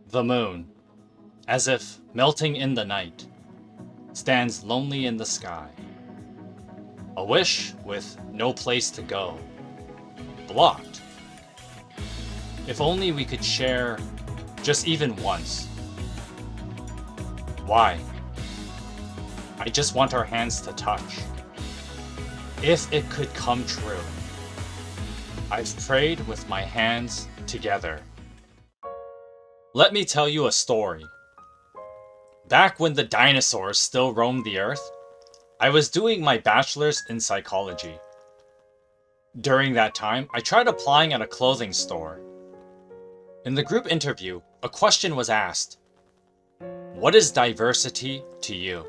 The moon, as if melting in the night, stands lonely in the sky. A wish with no place to go. Blocked. If only we could share just even once. Why? I just want our hands to touch. If it could come true. I've prayed with my hands together. Let me tell you a story. Back when the dinosaurs still roamed the earth, I was doing my bachelor's in psychology. During that time, I tried applying at a clothing store. In the group interview, a question was asked. What is diversity to you?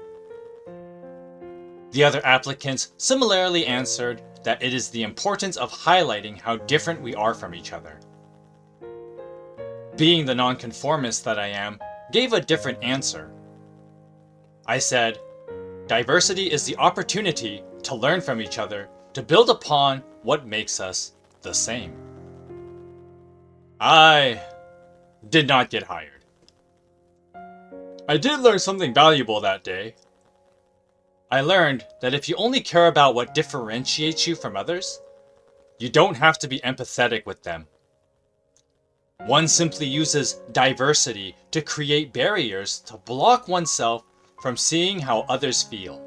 The other applicants similarly answered that it is the importance of highlighting how different we are from each other. Being the nonconformist that I am, gave a different answer. I said, diversity is the opportunity to learn from each other, to build upon what makes us the same. I did not get hired. I did learn something valuable that day. I learned that if you only care about what differentiates you from others, you don't have to be empathetic with them. One simply uses diversity to create barriers to block oneself from seeing how others feel.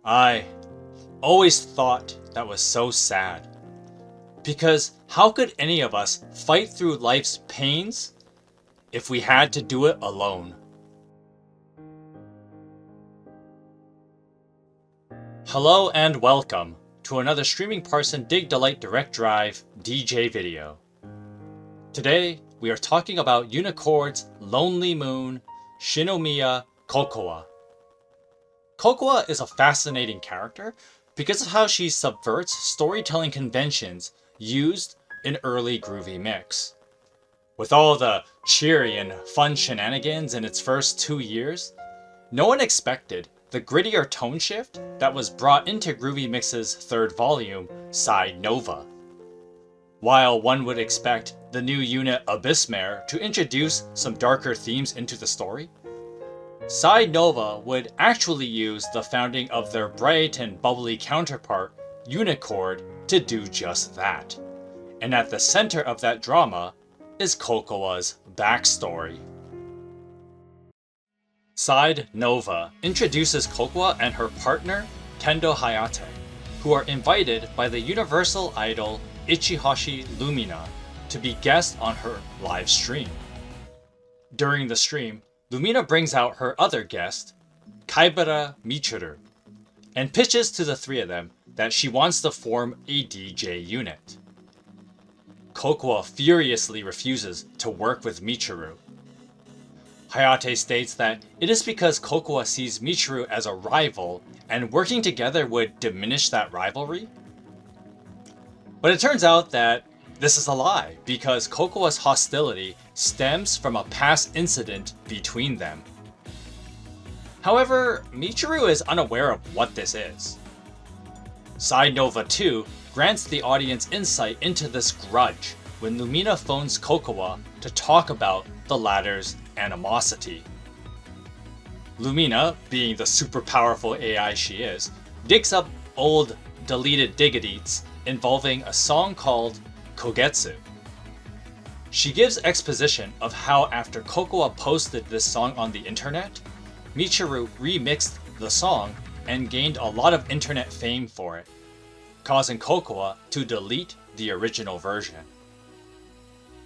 I always thought that was so sad. Because how could any of us fight through life's pains if we had to do it alone? Hello and welcome to another Streaming Parson Dig Delight Direct Drive DJ video. Today, we are talking about Unichord's Lonely Moon, Shinomiya Kokoa. Kokoa is a fascinating character because of how she subverts storytelling conventions used in early Groovy mix. With all the cheery and fun shenanigans in its first 2 years, no one expected the grittier tone shift that was brought into Groovy Mix's third volume, Side Nova. While one would expect the new unit Abyssmare to introduce some darker themes into the story, Side Nova would actually use the founding of their bright and bubbly counterpart, Unichørd, to do just that. And at the center of that drama is Kokoa's backstory. Side Nova introduces Kokoa and her partner, Kendo Hayate, who are invited by the Universal Idol Ichihashi Lumina to be guests on her live stream. During the stream, Lumina brings out her other guest, Kaibara Michiru, and pitches to the three of them that she wants to form a DJ unit. Kokoa furiously refuses to work with Michiru. Hayate states that it is because Kokoa sees Michiru as a rival and working together would diminish that rivalry. But it turns out that this is a lie because Kokoa's hostility stems from a past incident between them. However, Michiru is unaware of what this is. Side Nova 2 grants the audience insight into this grudge when Lumina phones Kokoa to talk about the latter's animosity. Lumina, being the super powerful AI she is, digs up old deleted diggedites involving a song called Kogetsu. She gives exposition of how after Kokoa posted this song on the internet, Michiru remixed the song and gained a lot of internet fame for it, causing Kokoa to delete the original version.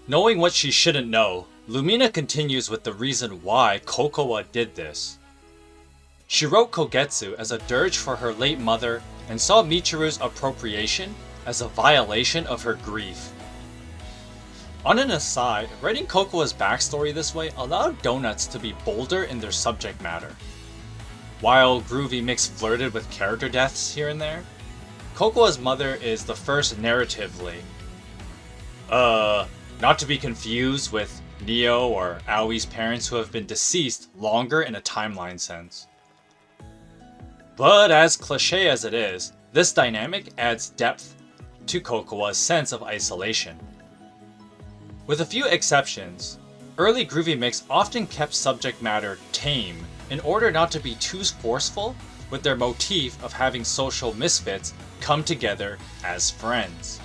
Knowing what she shouldn't know, Lumina continues with the reason why Kokoa did this. She wrote Kogetsu as a dirge for her late mother and saw Michiru's appropriation as a violation of her grief. On an aside, writing Kokoa's backstory this way allowed Donuts to be bolder in their subject matter. While Groovy Mix flirted with character deaths here and there, Kokoa's mother is the first narratively. Not to be confused with Neo or Aoi's parents who have been deceased longer in a timeline sense. But as cliche as it is, this dynamic adds depth to Kokoa's sense of isolation. With a few exceptions, early Groovy mix often kept subject matter tame in order not to be too forceful, with their motif of having social misfits come together as friends.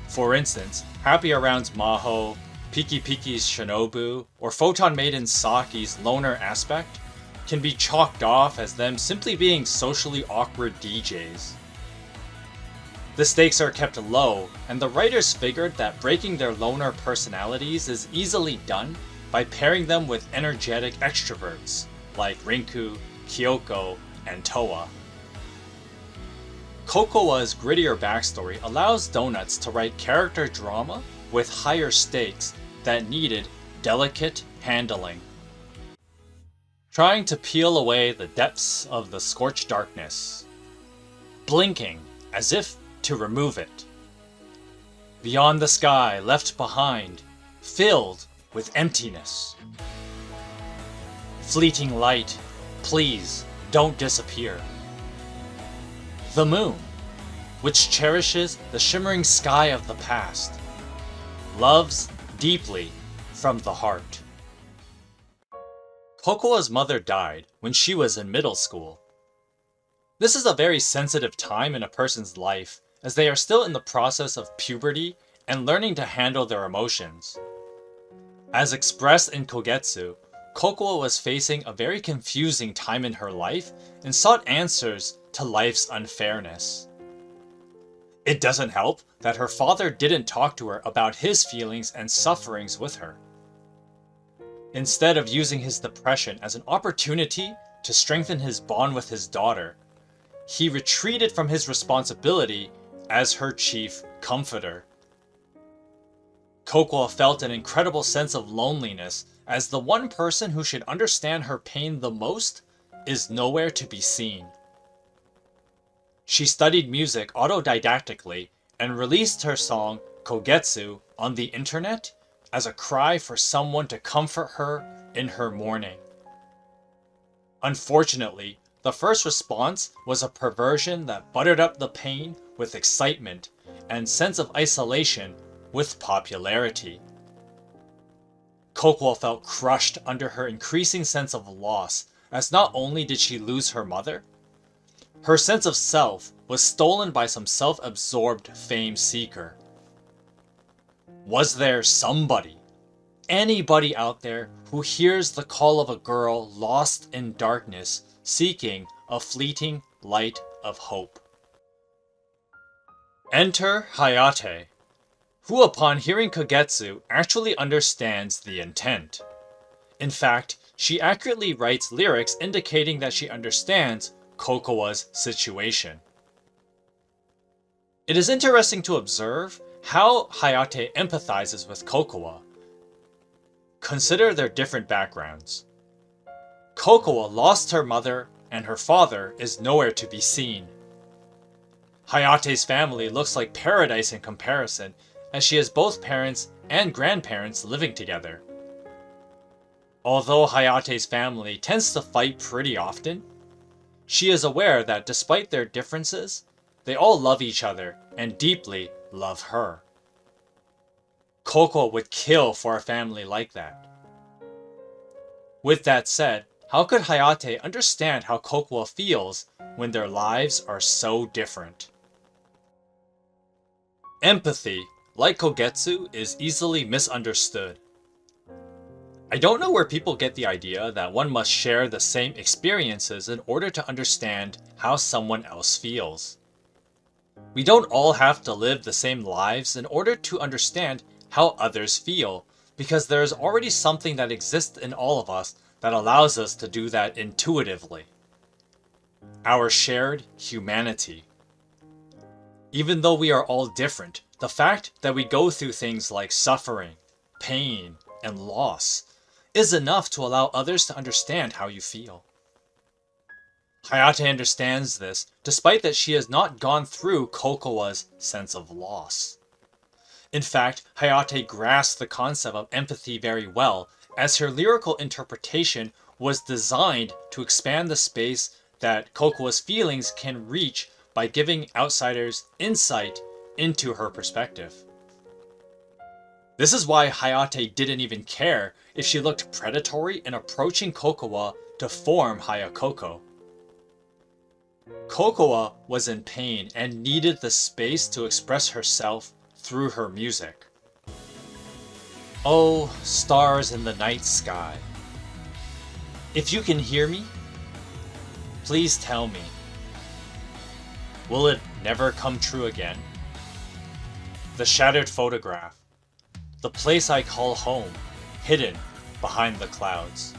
For instance, Happy Around's Maho, Piki Piki's Shinobu, or Photon Maiden's Saki's loner aspect can be chalked off as them simply being socially awkward DJs. The stakes are kept low, and the writers figured that breaking their loner personalities is easily done by pairing them with energetic extroverts like Rinku, Kyoko, and Toa. Kokoa's grittier backstory allows Donuts to write character drama with higher stakes that needed delicate handling. Trying to peel away the depths of the scorched darkness, blinking as if to remove it. Beyond the sky left behind, filled with emptiness. Fleeting light, please don't disappear. The moon, which cherishes the shimmering sky of the past, loves deeply from the heart. Kokoa's mother died when she was in middle school. This is a very sensitive time in a person's life, as they are still in the process of puberty and learning to handle their emotions. As expressed in Kogetsu, Kokoa was facing a very confusing time in her life and sought answers to life's unfairness. It doesn't help that her father didn't talk to her about his feelings and sufferings with her. Instead of using his depression as an opportunity to strengthen his bond with his daughter, he retreated from his responsibility as her chief comforter. Kokoa felt an incredible sense of loneliness, as the one person who should understand her pain the most is nowhere to be seen. She studied music autodidactically and released her song Kogetsu on the internet as a cry for someone to comfort her in her mourning. Unfortunately, the first response was a perversion that buttered up the pain with excitement and sense of isolation with popularity. Kokoa felt crushed under her increasing sense of loss, as not only did she lose her mother, her sense of self was stolen by some self-absorbed fame seeker. Was there somebody, anybody out there who hears the call of a girl lost in darkness, seeking a fleeting light of hope? Enter Hayate, who upon hearing Kogetsu actually understands the intent. In fact, she accurately writes lyrics indicating that she understands Kokoa's situation. It is interesting to observe how Hayate empathizes with Kokoa. Consider their different backgrounds. Kokoa lost her mother and her father is nowhere to be seen. Hayate's family looks like paradise in comparison, as she has both parents and grandparents living together. Although Hayate's family tends to fight pretty often, she is aware that despite their differences, they all love each other and deeply love her. Kokoa would kill for a family like that. With that said, how could Hayate understand how Kokoa feels when their lives are so different? Empathy, like Kogetsu, is easily misunderstood. I don't know where people get the idea that one must share the same experiences in order to understand how someone else feels. We don't all have to live the same lives in order to understand how others feel, because there is already something that exists in all of us that allows us to do that intuitively. Our shared humanity. Even though we are all different, the fact that we go through things like suffering, pain, and loss is enough to allow others to understand how you feel. Hayate understands this, despite that she has not gone through Kokoa's sense of loss. In fact, Hayate grasped the concept of empathy very well, as her lyrical interpretation was designed to expand the space that Kokoa's feelings can reach by giving outsiders insight into her perspective. This is why Hayate didn't even care if she looked predatory in approaching Kokoa to form Hayakoko. Kokoa was in pain and needed the space to express herself through her music. Oh, stars in the night sky. If you can hear me, please tell me. Will it never come true again? The shattered photograph. The place I call home, hidden behind the clouds.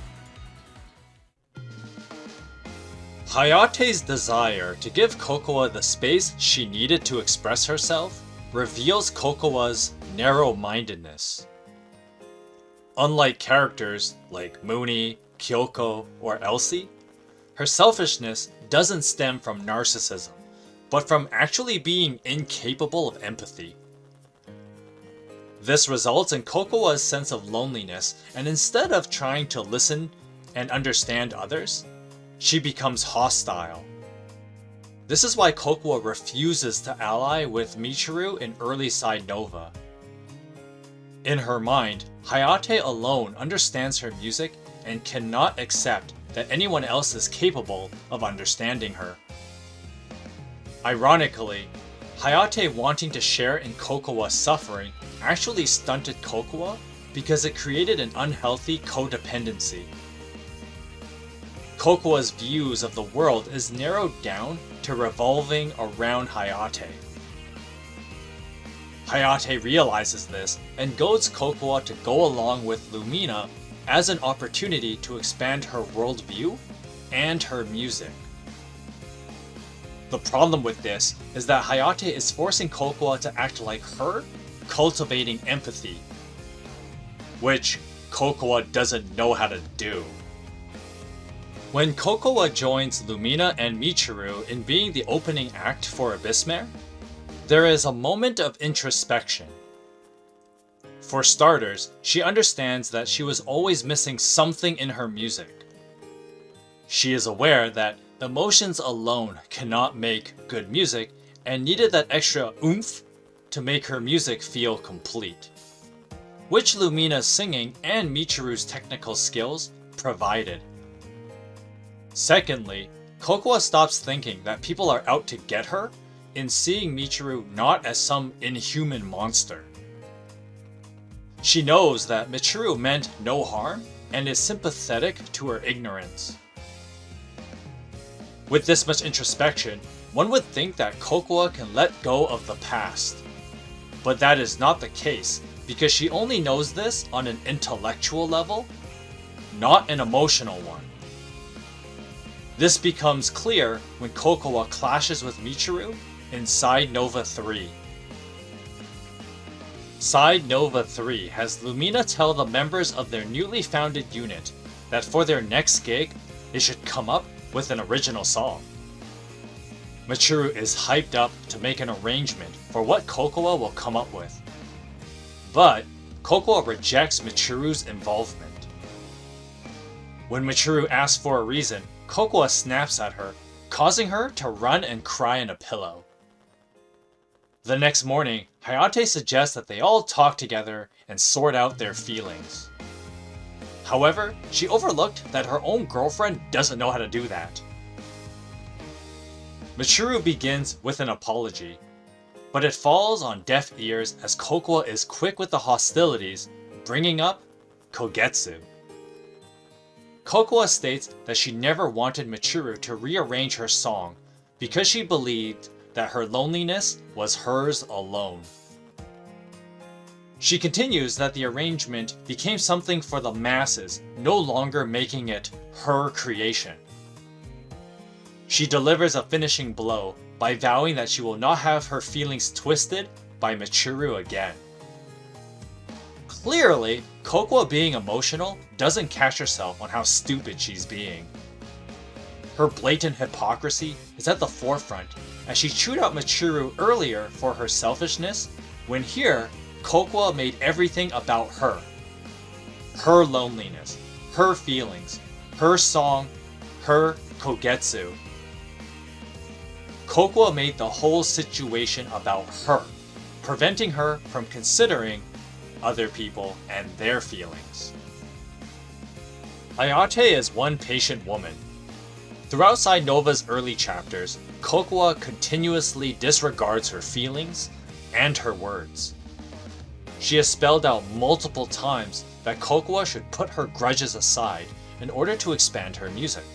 Hayate's desire to give Kokoa the space she needed to express herself reveals Kokoa's narrow-mindedness. Unlike characters like Mooney, Kyoko, or Elsie, her selfishness doesn't stem from narcissism, but from actually being incapable of empathy. This results in Kokoa's sense of loneliness, and instead of trying to listen and understand others, she becomes hostile. This is why Kokoa refuses to ally with Michiru in early Side Nova. In her mind, Hayate alone understands her music and cannot accept that anyone else is capable of understanding her. Ironically, Hayate wanting to share in Kokoa's suffering actually stunted Kokoa because it created an unhealthy codependency. Kokoa's views of the world is narrowed down to revolving around Hayate. Hayate realizes this and goads Kokoa to go along with Lumina as an opportunity to expand her worldview and her music. The problem with this is that Hayate is forcing Kokoa to act like her, cultivating empathy, which Kokoa doesn't know how to do. When Kokoa joins Lumina and Michiru in being the opening act for Abyssmare, there is a moment of introspection. For starters, she understands that she was always missing something in her music. She is aware that emotions alone cannot make good music and needed that extra oomph to make her music feel complete, which Lumina's singing and Michiru's technical skills provided. Secondly, Kokoa stops thinking that people are out to get her in seeing Michiru not as some inhuman monster. She knows that Michiru meant no harm and is sympathetic to her ignorance. With this much introspection, one would think that Kokoa can let go of the past. But that is not the case, because she only knows this on an intellectual level, not an emotional one. This becomes clear when Kokoa clashes with Michiru in Side Nova 3. Side Nova 3 has Lumina tell the members of their newly founded unit that for their next gig, they should come up with an original song. Michiru is hyped up to make an arrangement for what Kokoa will come up with. But Kokoa rejects Michiru's involvement. When Michiru asks for a reason, Kokoa snaps at her, causing her to run and cry in a pillow. The next morning, Hayate suggests that they all talk together and sort out their feelings. However, she overlooked that her own girlfriend doesn't know how to do that. Michiru begins with an apology, but it falls on deaf ears as Kokoa is quick with the hostilities, bringing up Kogetsu. Kokoa states that she never wanted Michiru to rearrange her song because she believed that her loneliness was hers alone. She continues that the arrangement became something for the masses, no longer making it her creation. She delivers a finishing blow by vowing that she will not have her feelings twisted by Michiru again. Clearly, Kokoa being emotional doesn't catch herself on how stupid she's being. Her blatant hypocrisy is at the forefront as she chewed out Michiru earlier for her selfishness, when here, Kokoa made everything about her. Her loneliness, her feelings, her song, her Kogetsu. Kokoa made the whole situation about her, preventing her from considering other people and their feelings. Hayate is one patient woman. Throughout Nova's early chapters, Kokoa continuously disregards her feelings and her words. She has spelled out multiple times that Kokoa should put her grudges aside in order to expand her music.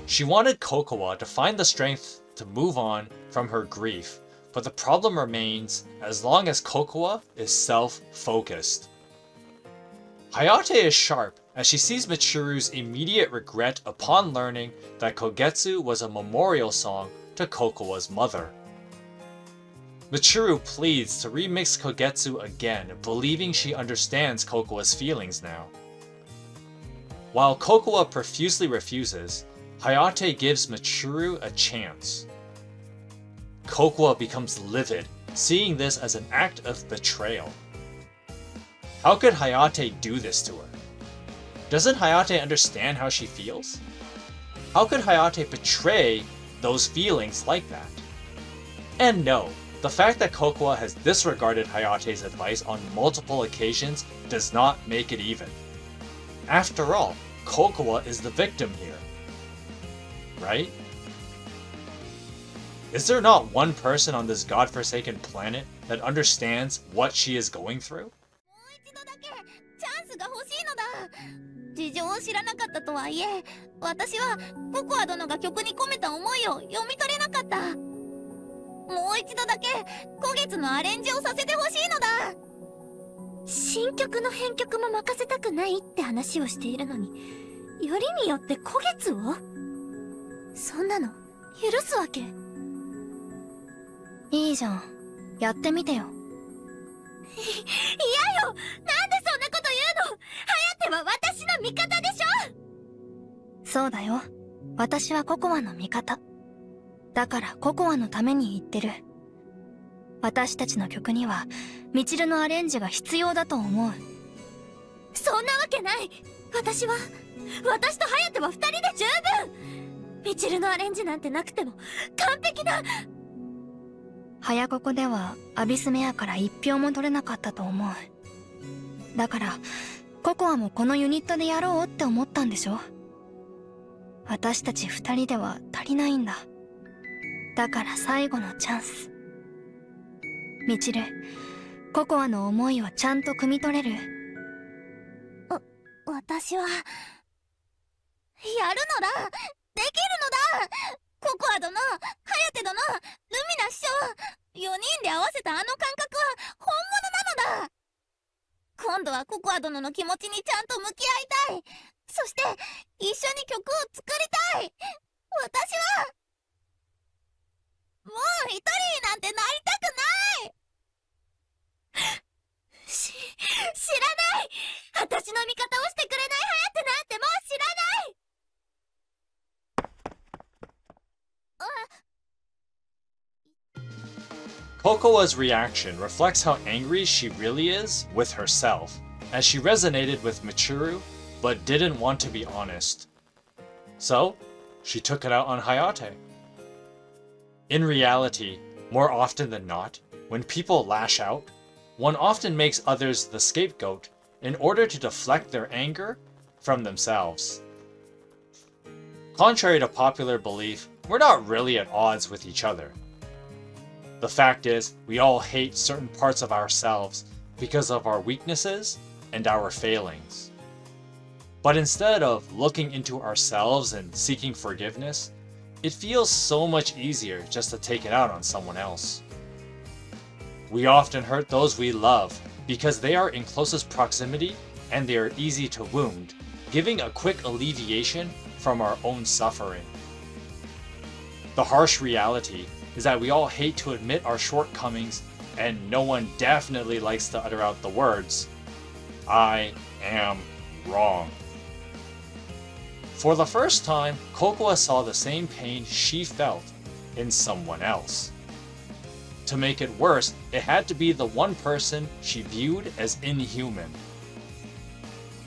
She wanted Kokoa to find the strength to move on from her grief, but the problem remains as long as Kokoa is self-focused. Hayate is sharp as she sees Michiru's immediate regret upon learning that Kogetsu was a memorial song to Kokoa's mother. Michiru pleads to remix Kogetsu again, believing she understands Kokoa's feelings now. While Kokoa profusely refuses, Hayate gives Michiru a chance. Kokoa becomes livid, seeing this as an act of betrayal. How could Hayate do this to her? Doesn't Hayate understand how she feels? How could Hayate betray those feelings like that? And no, the fact that Kokoa has disregarded Hayate's advice on multiple occasions does not make it even. After all, Kokoa is the victim here. Right? Is there not one person on this godforsaken planet that understands what she is going through? チャンスが欲しいのだ。事情を知らなかったとはいえ、私はココア殿が曲に込めた思いを読み取れなかった。もう一度だけ古月のアレンジをさせて欲しいのだ。新曲の編曲も任せたくないって話をしているのに、よりによって古月を？そんなの許すわけ？いいじゃん。やってみてよ。嫌よ！なんでそんなこと言うの？颯は私の味方でしょ！そうだよ。私はココアの味方。だからココアのために言ってる。私たちの曲にはミチルのアレンジが必要だと思う。そんなわけない。私と颯は二人で十分。ミチルのアレンジなんてなくても完璧だ。早ここではアビスメアから一票も取れなかったと思う。だからココアもこのユニットでやろうって思ったんでしょ。私たち二人では足りないんだ。だから最後のチャンス。ミチル、ココアの思いをちゃんと汲み取れる？私はやるのだ。できるのだ。ココア殿、颯殿、ルミナ師匠、4人で合わせたあの感覚は本物なのだ。今度はココア殿の気持ちにちゃんと向き合いたい。そして一緒に曲を作りたい。私はもう一人なんてなりたくない。知らない。私の味方をしてくれない颯なんてもう知らない。Kokoa's reaction reflects how angry she really is with herself, as she resonated with Michiru, but didn't want to be honest. So, she took it out on Hayate. In reality, more often than not, when people lash out, one often makes others the scapegoat in order to deflect their anger from themselves. Contrary to popular belief, we're not really at odds with each other. The fact is, we all hate certain parts of ourselves because of our weaknesses and our failings. But instead of looking into ourselves and seeking forgiveness, it feels so much easier just to take it out on someone else. We often hurt those we love because they are in closest proximity and they are easy to wound, giving a quick alleviation from our own suffering. The harsh reality is that we all hate to admit our shortcomings, and no one definitely likes to utter out the words, "I am wrong." For the first time, Kokoa saw the same pain she felt in someone else. To make it worse, it had to be the one person she viewed as inhuman.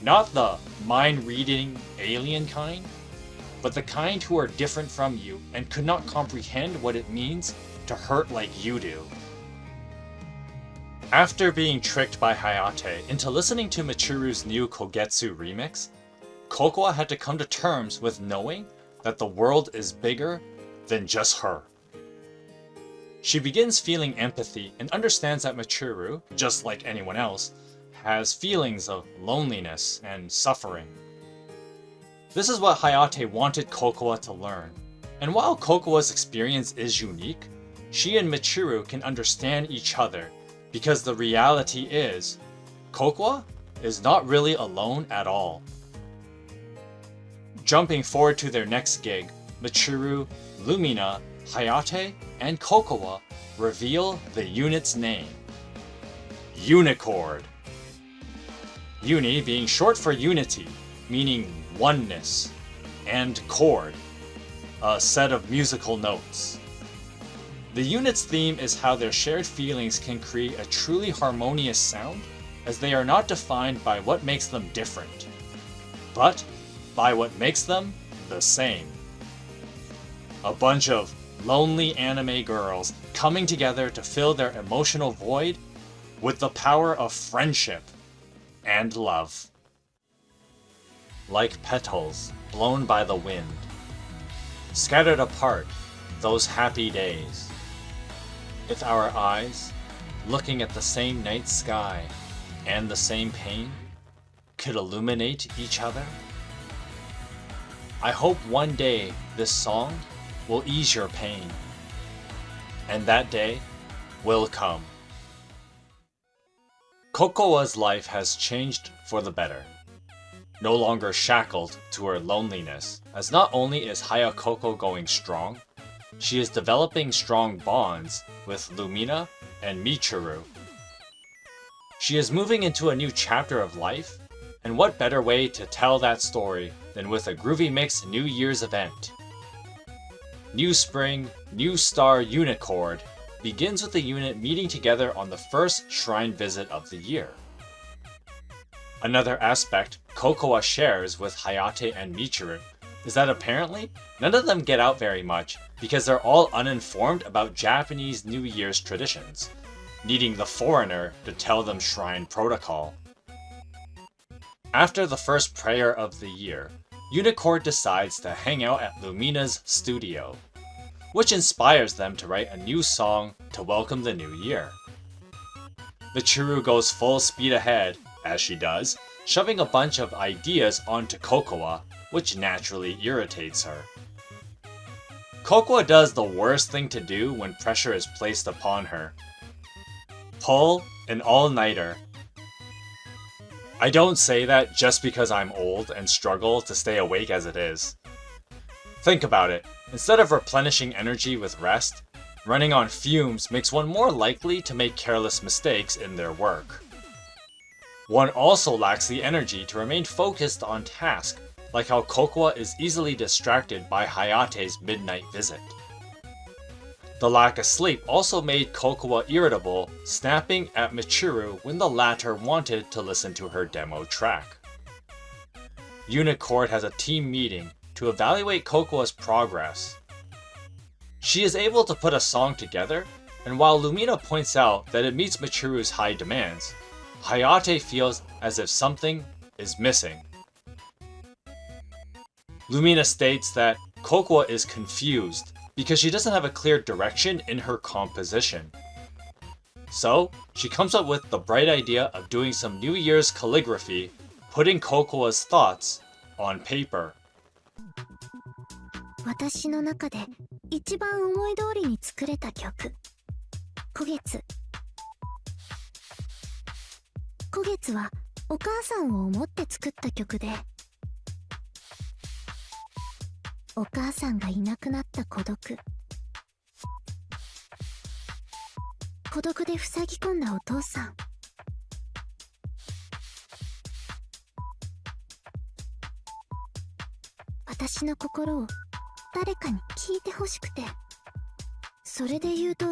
Not the mind-reading alien kind, but the kind who are different from you and could not comprehend what it means to hurt like you do. After being tricked by Hayate into listening to Michiru's new Kogetsu remix, Kokoa had to come to terms with knowing that the world is bigger than just her. She begins feeling empathy and understands that Michiru, just like anyone else, has feelings of loneliness and suffering. This is what Hayate wanted Kokoa to learn, and while Kokoa's experience is unique, she and Michiru can understand each other because the reality is, Kokoa is not really alone at all. Jumping forward to their next gig, Michiru, Lumina, Hayate, and Kokoa reveal the unit's name. Unichørd. Uni being short for unity, meaning oneness, and chord, a set of musical notes. The unit's theme is how their shared feelings can create a truly harmonious sound, as they are not defined by what makes them different, but by what makes them the same. A bunch of lonely anime girls coming together to fill their emotional void with the power of friendship and love. Like petals blown by the wind, scattered apart those happy days. If our eyes, looking at the same night sky and the same pain, could illuminate each other. I hope one day this song will ease your pain, and that day will come. Kokoa's life has changed for the better. No longer shackled to her loneliness, as not only is Hayakoko going strong, she is developing strong bonds with Lumina and Michiru. She is moving into a new chapter of life, and what better way to tell that story than with a Groovy Mix New Year's event. New Spring, New Star Unichørd begins with the unit meeting together on the first shrine visit of the year. Another aspect Kokoa shares with Hayate and Michiru is that apparently none of them get out very much because they're all uninformed about Japanese New Year's traditions, needing the foreigner to tell them shrine protocol. After the first prayer of the year, Unichørd decides to hang out at Lumina's studio, which inspires them to write a new song to welcome the new year. Michiru goes full speed ahead, as she does, shoving a bunch of ideas onto Kokoa, which naturally irritates her. Kokoa does the worst thing to do when pressure is placed upon her. Pull an all-nighter. I don't say that just because I'm old and struggle to stay awake as it is. Think about it. Instead of replenishing energy with rest, running on fumes makes one more likely to make careless mistakes in their work. One also lacks the energy to remain focused on task, like how Kokoa is easily distracted by Hayate's midnight visit. The lack of sleep also made Kokoa irritable, snapping at Michiru when the latter wanted to listen to her demo track. Unichørd has a team meeting to evaluate Kokoa's progress. She is able to put a song together, and while Lumina points out that it meets Michiru's high demands, Hayate feels as if something is missing. Lumina states that Kokoa is confused because she doesn't have a clear direction in her composition. So, she comes up with the bright idea of doing some New Year's calligraphy, putting Kokoa's thoughts on paper. 私の中で一番思い通りに作れた曲。古月。古月はお母さんを思って作った曲で、お母さんがいなくなった孤独。孤独で塞ぎ込んだお父さん。私の心を誰かに聞いてほしくて。それで言うと、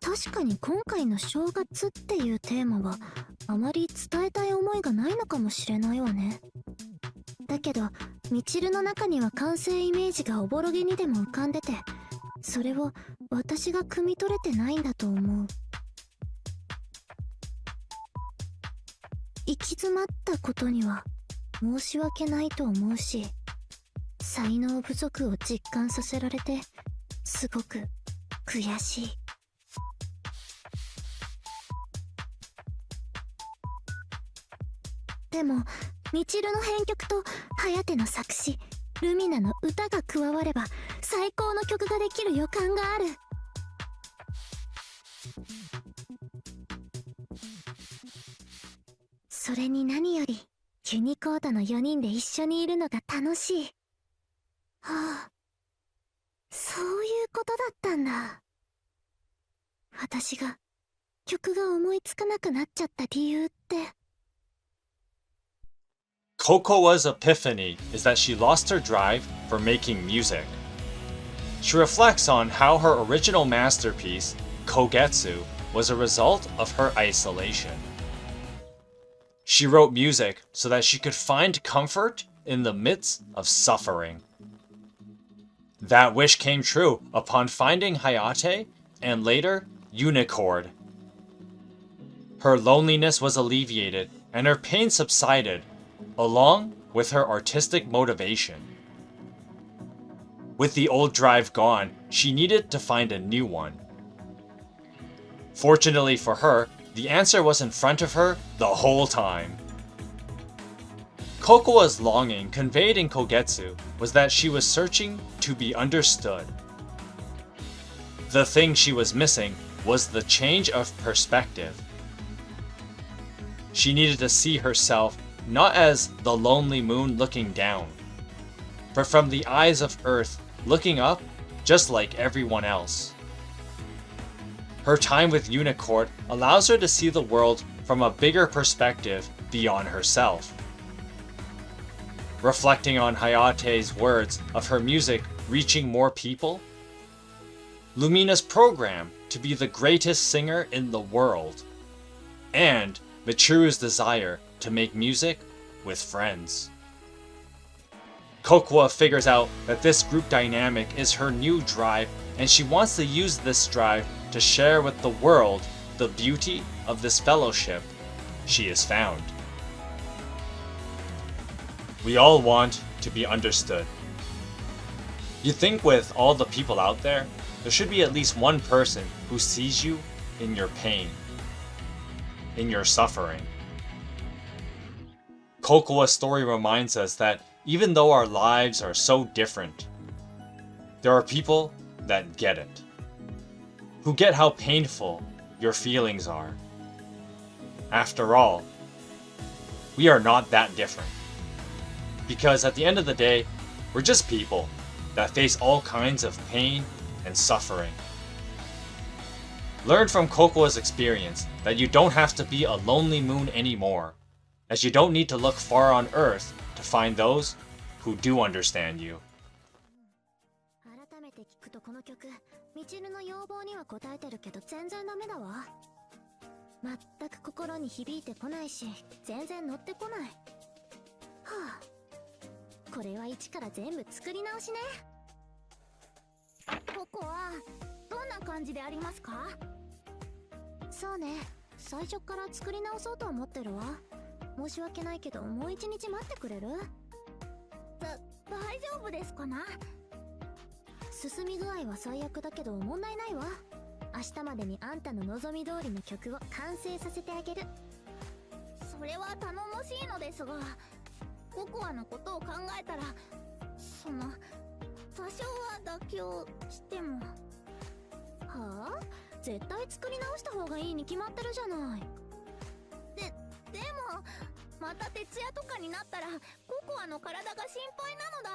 確かに今回の正月っていうテーマはあまり伝えたい思いがないのかもしれないわね。だけどミチルの中には完成イメージがおぼろげにでも浮かんでて、それを私が汲み取れてないんだと思う。行き詰まったことには申し訳ないと思うし、才能不足を実感させられてすごく悔しい。でもみちるの編曲と颯の作詞、ルミナの歌が加われば最高の曲ができる予感がある。それに何よりユニコードの4人で一緒にいるのが楽しい。はあ、そういうことだったんだ。私が曲が思いつかなくなっちゃった理由って。Kokoa's epiphany is that she lost her drive for making music. She reflects on how her original masterpiece, Kogetsu, was a result of her isolation. She wrote music so that she could find comfort in the midst of suffering. That wish came true upon finding Hayate and later Unichørd. Her loneliness was alleviated and her pain subsided, along with her artistic motivation. With the old drive gone, she needed to find a new one. Fortunately for her, the answer was in front of her the whole time. Kokoa's longing conveyed in Kogetsu was that she was searching to be understood. The thing she was missing was the change of perspective. She needed to see herself not as the lonely moon looking down, but from the eyes of Earth looking up just like everyone else. Her time with Unichørd allows her to see the world from a bigger perspective beyond herself. Reflecting on Hayate's words of her music reaching more people, Lumina's program to be the greatest singer in the world, and Michiru's desire to make music with friends. Kokoa figures out that this group dynamic is her new drive, and she wants to use this drive to share with the world the beauty of this fellowship she has found. We all want to be understood. You think with all the people out there, there should be at least one person who sees you in your pain, in your suffering. Kokoa's story reminds us that even though our lives are so different, there are people that get it, who get how painful your feelings are. After all, we are not that different. Because at the end of the day, we're just people that face all kinds of pain and suffering. Learn from Kokoa's experience that you don't have to be a lonely moon anymore, as you don't need to look far on Earth to find those who do understand you. 改めて聞くとこの曲、みちるの要望には応えてるけど全然ダメだわ。全く心に響いてこないし、全然乗ってこない。はあ、これは一から全部作り直しね。ここはどんな感じでありますか？そうね、最初から作り直そうと思ってるわ。申し訳ないけどもう一日待ってくれる？大丈夫ですかな？進み具合は最悪だけど問題ないわ。明日までにあんたの望み通りの曲を完成させてあげる。それは頼もしいのですが、ココアのことを考えたら、多少は妥協しても。はあ？絶対作り直した方がいいに決まってるじゃない。でもまた徹夜とかになったらココアの体が心配なのだ。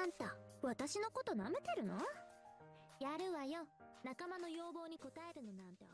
あんた私のこと舐めてるの？やるわよ。仲間の要望に応えるのなんて